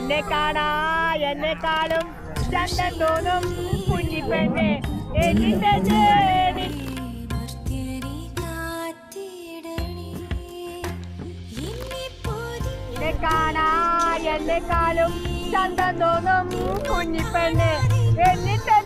എന്നെ കാണാ എന്നെക്കാളും ചന്തം തോന്നും കുഞ്ഞിപ്പെണ്ണെ എന്നിട്ട് കാണാ എന്നെക്കാളും ചന്തം തോന്നും കുഞ്ഞിപ്പെണ്ണെ എന്നിട്ട്